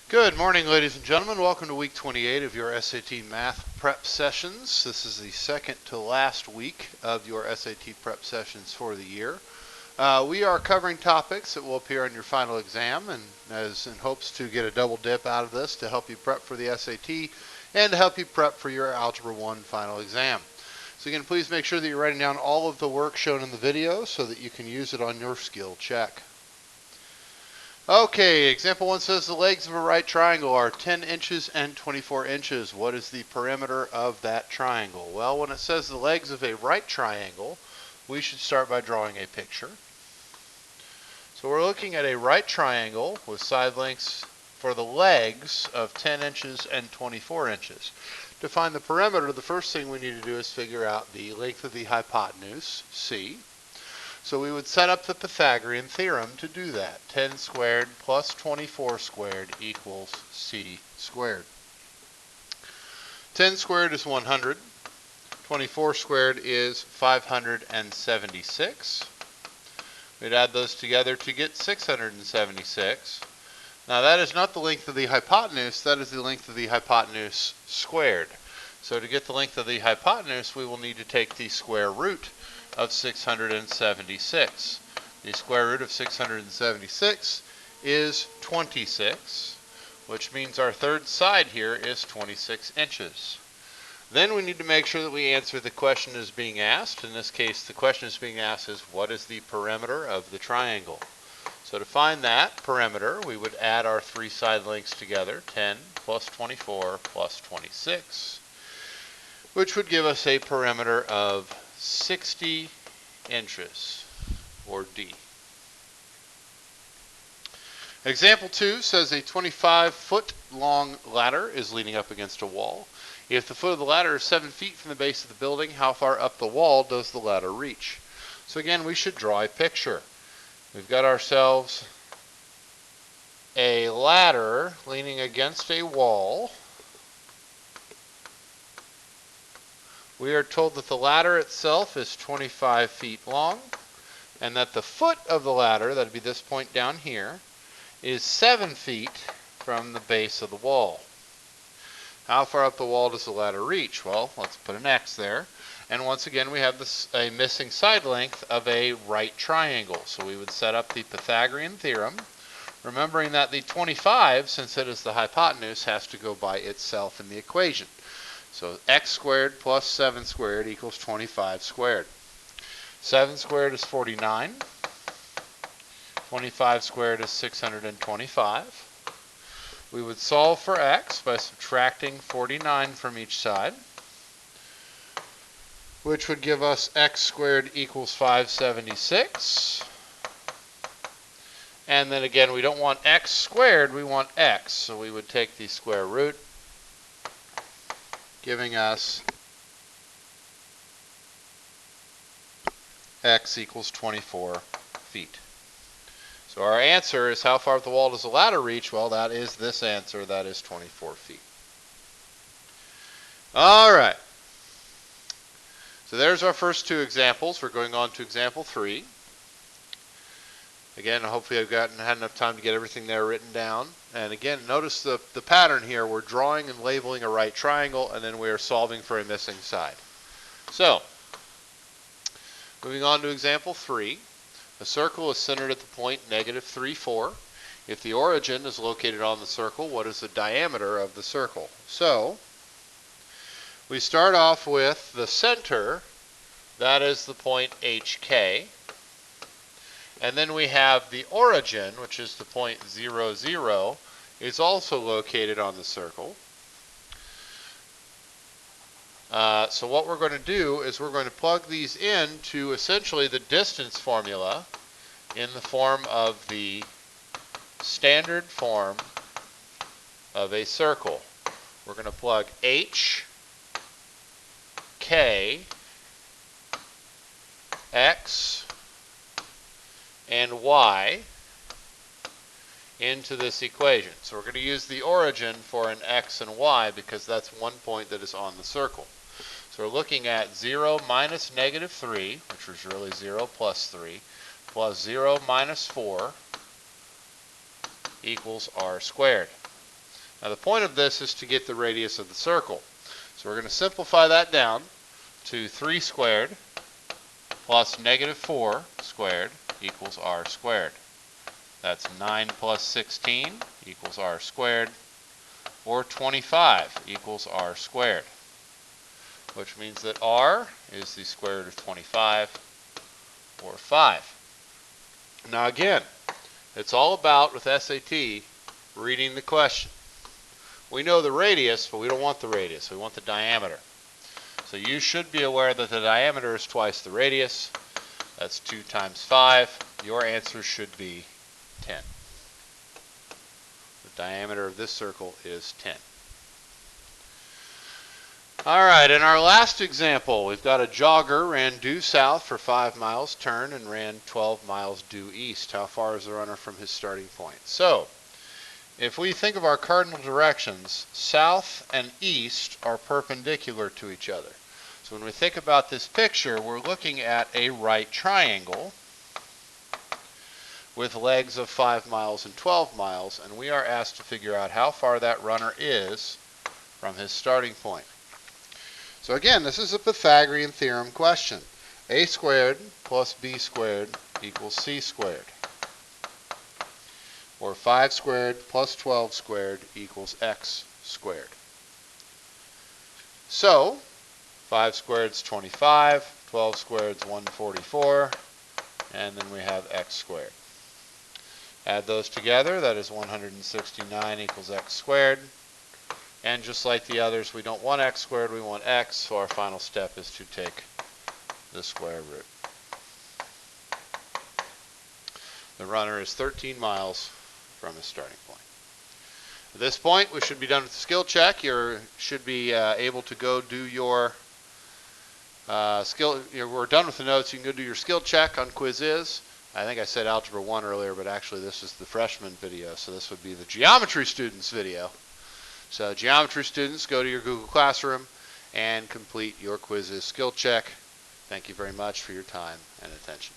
Good morning, ladies and gentlemen. Welcome to week 28 of your SAT math prep sessions. This is the second to last week of your SAT prep sessions for the year. We are covering topics that will appear on your final exam, and as in hopes to get a double dip out of this to help you prep for the SAT and to help you prep for your Algebra 1 final exam. So again, please make sure that you're writing down all of the work shown in the video so that you can use it on your skill check. Okay, example 1 says the legs of a right triangle are 10 inches and 24 inches. What is the perimeter of that triangle? Well, when it says the legs of a right triangle, we should start by drawing a picture. So we're looking at a right triangle with side lengths for the legs of 10 inches and 24 inches. To find the perimeter, the first thing we need to do is figure out the length of the hypotenuse, C. So we would set up the Pythagorean theorem to do that. 10 squared plus 24 squared equals c squared. 10 squared is 100. 24 squared is 576. We'd add those together to get 676. Now that is not the length of the hypotenuse, that is the length of the hypotenuse squared. So to get the length of the hypotenuse, we will need to take the square root of 676. The square root of 676 is 26, which means our third side here is 26 inches. Then we need to make sure that we answer the question as being asked. In this case, the question is being asked is, what is the perimeter of the triangle? So to find that perimeter, we would add our three side lengths together, 10 plus 24 plus 26, which would give us a perimeter of 60 inches, or D. Example 2 says a 25-foot long ladder is leaning up against a wall. If the foot of the ladder is 7 feet from the base of the building, how far up the wall does the ladder reach? So again, we should draw a picture. We've got ourselves a ladder leaning against a wall. We are told that the ladder itself is 25 feet long, and that the foot of the ladder, that would be this point down here, is 7 feet from the base of the wall. How far up the wall does the ladder reach? Well, let's put an X there. And once again, we have a missing side length of a right triangle. So we would set up the Pythagorean theorem, remembering that the 25, since it is the hypotenuse, has to go by itself in the equation. So x squared plus 7 squared equals 25 squared. 7 squared is 49. 25 squared is 625. We would solve for x by subtracting 49 from each side, which would give us x squared equals 576. And then again, we don't want x squared, we want x. So we would take the square root, giving us x equals 24 feet. So our answer is, how far up the wall does the ladder reach? Well, that is this answer. That is 24 feet. All right. So there's our first two examples. We're going on to example 3. Again, hopefully I've had enough time to get everything there written down. And again, notice the pattern here. We're drawing and labeling a right triangle, and then we are solving for a missing side. So, moving on to example 3. A circle is centered at the point -3, 4. If the origin is located on the circle, what is the diameter of the circle? So, we start off with the center. That is the point HK. And then we have the origin, which is the point 0, 0, is also located on the circle. So what we're going to do is we're going to plug these into essentially the distance formula in the form of the standard form of a circle. We're going to plug H, K, X, and Y into this equation. So we're going to use the origin for an X and Y because that's one point that is on the circle. So we're looking at 0 minus -3, which was really 0 plus 3, plus 0 minus 4 equals r squared. Now the point of this is to get the radius of the circle. So we're going to simplify that down to 3 squared plus negative 4 squared equals r squared. That's 9 plus 16 equals r squared, or 25 equals r squared, which means that r is the square root of 25, or 5. Now again, it's all about, with SAT, reading the question. We know the radius, but we don't want the radius. We want the diameter. So you should be aware that the diameter is twice the radius. That's 2 times 5. Your answer should be 10. The diameter of this circle is 10. Alright, in our last example, we've got a jogger ran due south for 5 miles, turned, and ran 12 miles due east. How far is the runner from his starting point? So, if we think of our cardinal directions, south and east are perpendicular to each other. So when we think about this picture, we're looking at a right triangle with legs of 5 miles and 12 miles, and we are asked to figure out how far that runner is from his starting point. So again, this is a Pythagorean theorem question. A squared plus b squared equals c squared. Or 5 squared plus 12 squared equals x squared. So, 5 squared is 25, 12 squared is 144, and then we have x squared. Add those together, that is 169 equals x squared. And just like the others, we don't want x squared, we want x, so our final step is to take the square root. The runner is 13 miles from his starting point. At this point, we should be done with the skill check. You should be able to go do your we're done with the notes. You can go do your skill check on Quiz Is. I think I said Algebra 1 earlier, but actually this is the freshman video, so this would be the geometry students video. So geometry students, go to your Google Classroom and complete your Quiz Is skill check. Thank you very much for your time and attention.